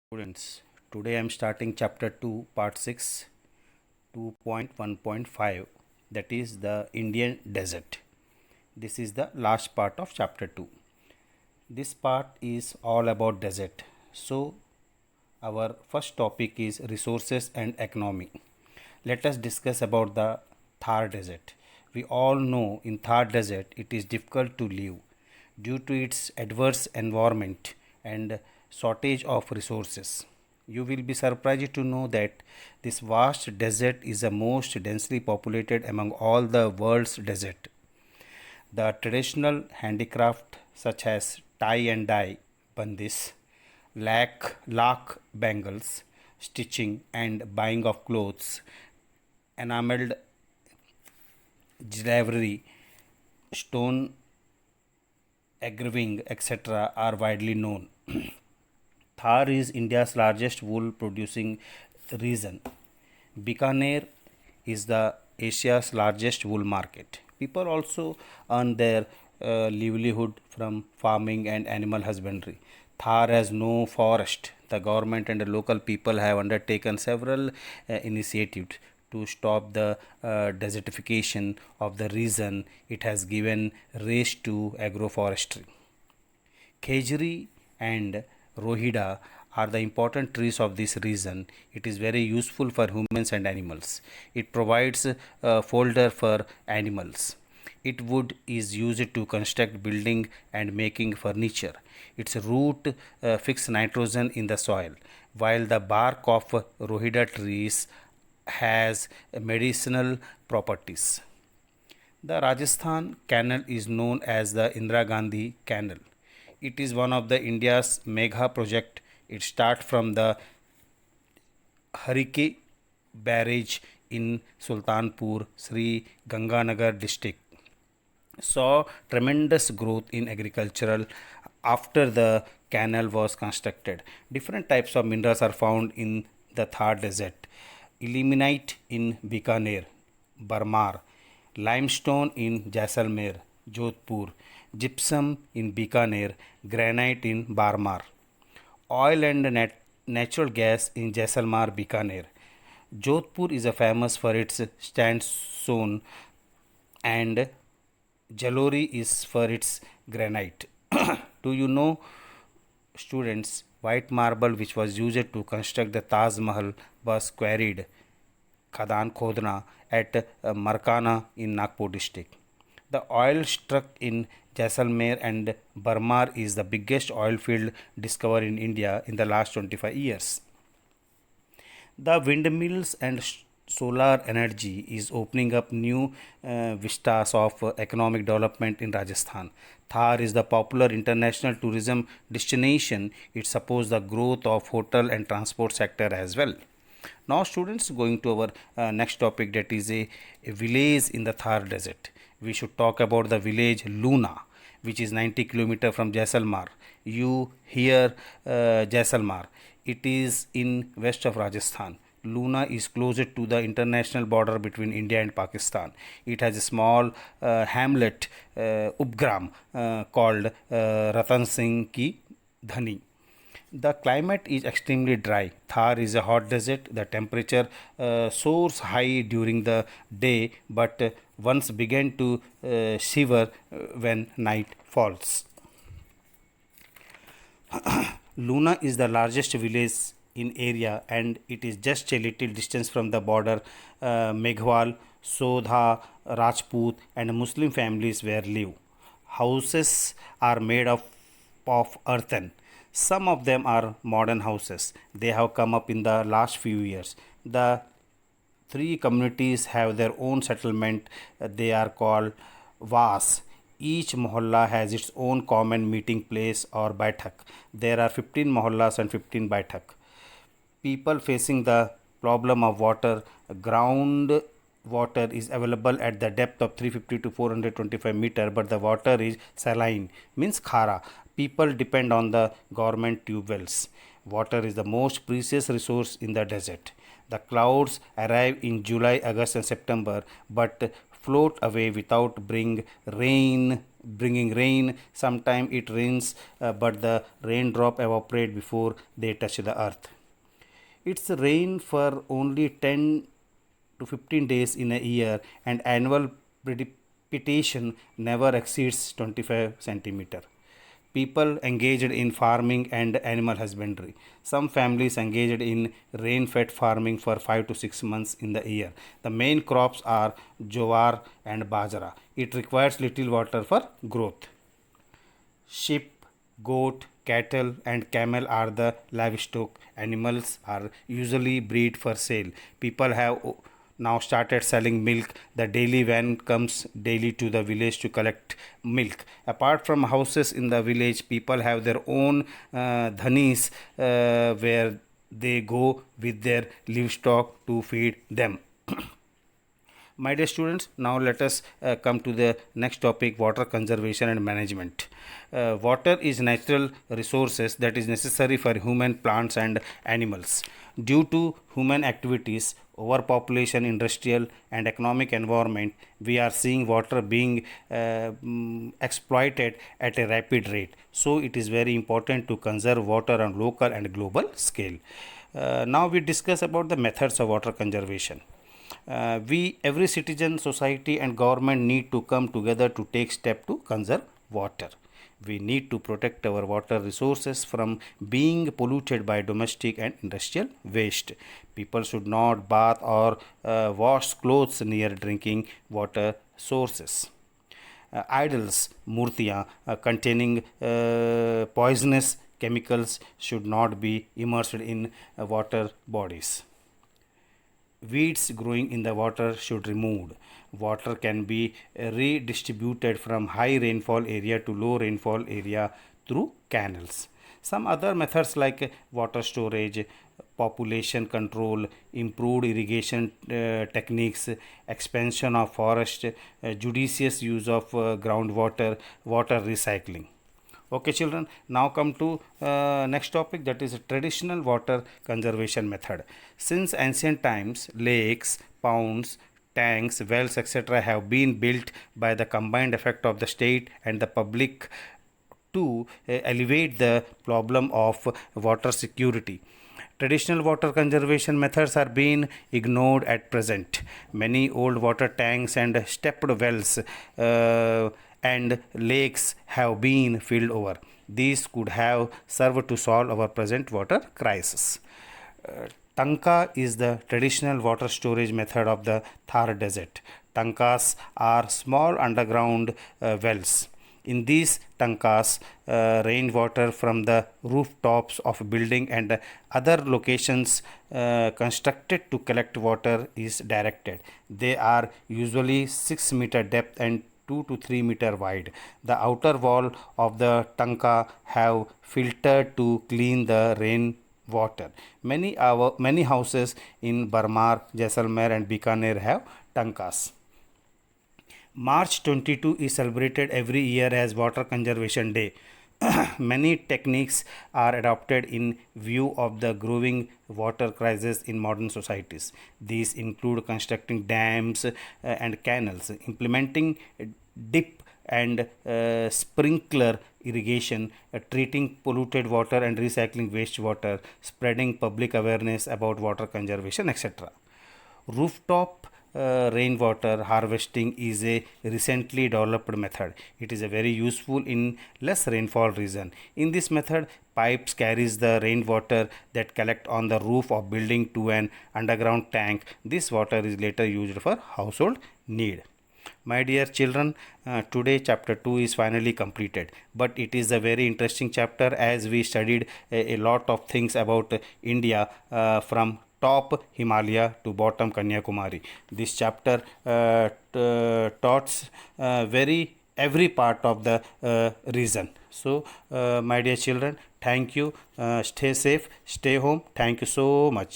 Students, today I am starting chapter 2, part 6, 2.1.5, that is the Indian desert. This is the last part of chapter 2. This part is all about desert. So, our first topic is resources and economy. Let us discuss about the Thar desert. We all know in Thar desert it is difficult to live due to its adverse environment and shortage of resources. You will be surprised to know that this vast desert is the most densely populated among all the world's desert. The traditional handicraft such as tie and dye, bandis, lac bangles, stitching and buying of clothes, enameled jewelry, stone engraving, etc. are widely known. Thar is India's largest wool producing region. Bikaner is the Asia's largest wool market. People also earn their livelihood from farming and animal husbandry. Thar has no forest. The government and the local people have undertaken several initiatives to stop the desertification of the region. It has given rise to agroforestry. Khejri and Rohida are the important trees of this region. It is very useful for humans and animals. It provides a folder for animals. Its wood is used to construct building and making furniture. Its root fix nitrogen in the soil, while the bark of Rohida trees has medicinal properties. The Rajasthan Canal is known as the Indira Gandhi Canal. It is one of the India's mega project. It starts from the Harike barrage in Sultanpur, Sri Ganganagar district. Saw tremendous growth in agricultural after the canal was constructed. Different types of minerals are found in the Thar desert. Ilmenite in Bikaner, Barmar, limestone in Jaisalmer, Jodhpur, gypsum in Bikaner, granite in Barmar, oil and natural gas in Jaisalmer, Bikaner. Jodhpur is famous for its sandstone and Jalori is for its granite. Do you know, students, white marble which was used to construct the Taj Mahal was quarried Khadan Khodna at Markana in Nagpur district. The oil struck in Jaisalmer and Barmar is the biggest oil field discovered in India in the last 25 years. The windmills and solar energy is opening up new vistas of economic development in Rajasthan. Thar is the popular international tourism destination. It supports the growth of hotel and transport sector as well. Now, students, going to our next topic, that is a village in the Thar desert. We should talk about the village Luna, which is 90 kilometer from Jaisalmer. You hear Jaisalmer. It is in west of Rajasthan. Luna is closer to the international border between India and Pakistan. It has a small hamlet, Upgram, called Ratan Singh Ki Dhani. The climate is extremely dry. Thar is a hot desert. The temperature soars high during the day, but once begin to shiver when night falls. Luna is the largest village in area and it is just a little distance from the border. Meghwal, Sodha, Rajput and Muslim families where live. Houses are made of earthen. Some of them are modern houses. They have come up in the last few years. The three communities have their own settlement. They are called Vas. Each mohalla has its own common meeting place or baitak. There are 15 mohallas and 15 baitak. People facing the problem of water, ground water is available at the depth of 350 to 425 meter, but the water is saline, means khara. People depend on the government tube wells. Water is the most precious resource in the desert. The clouds arrive in July, August and September, but float away without bring rain bringing rain. Sometimes it rains, but the raindrop evaporate before they touch the earth. It's rain for only 10 to 15 days in a year, and annual precipitation never exceeds 25 centimeter. People engaged in farming and animal husbandry. Some families engaged in rain-fed farming for 5 to 6 months in the year. The main crops are jowar and bajra. It requires little water for growth. Sheep, goat, cattle, and camel are the livestock. Animals are usually bred for sale. People have now started selling milk. The daily van comes daily to the village to collect milk. Apart from houses in the village, people have their own dhanis where they go with their livestock to feed them. My dear students, now let us come to the next topic, water conservation and management. Water is natural resources that is necessary for human, plants and animals. Due to human activities, overpopulation, industrial and economic environment, we are seeing water being exploited at a rapid rate. So it is very important to conserve water on local and global scale. Now we discuss about the methods of water conservation. Every citizen, society and government need to come together to take step to conserve water. We need to protect our water resources from being polluted by domestic and industrial waste. People should not bath or wash clothes near drinking water sources. Idols, murtiyan containing poisonous chemicals should not be immersed in water bodies. Weeds growing in the water should removed. Water can be redistributed from high rainfall area to low rainfall area through canals. Some other methods like water storage, population control, improved irrigation techniques, expansion of forest, judicious use of groundwater, water recycling. Okay children, now come to next topic, that is traditional water conservation method. Since ancient times, lakes, ponds, tanks, wells etc. have been built by the combined effect of the state and the public to alleviate the problem of water security. Traditional water conservation methods are being ignored at present. Many old water tanks and stepped wells and lakes have been filled over. These could have served to solve our present water crisis. Tanka is the traditional water storage method of the Thar Desert. Tankas are small underground wells. In these tankas, rainwater from the rooftops of building and other locations constructed to collect water is directed. They are usually 6-meter depth and 2 to 3 meter wide. The outer wall of the tanka have filtered to clean the rain water. Many houses in Barmar, Jaisalmer and Bikaner have tankas. March 22 is celebrated every year as Water Conservation Day. Many techniques are adopted in view of the growing water crisis in modern societies. These include constructing dams and canals, implementing dip and sprinkler irrigation, treating polluted water and recycling wastewater, spreading public awareness about water conservation, etc. Rooftop rainwater harvesting is a recently developed method. It is a very useful in less rainfall region. In this method, pipes carries the rainwater that collect on the roof of building to an underground tank. This water is later used for household need. My dear children, today chapter 2 is finally completed, but it is a very interesting chapter as we studied a lot of things about India from top Himalaya to bottom Kanyakumari. This chapter taught every part of the region. So, my dear children, thank you. Stay safe, stay home. Thank you so much.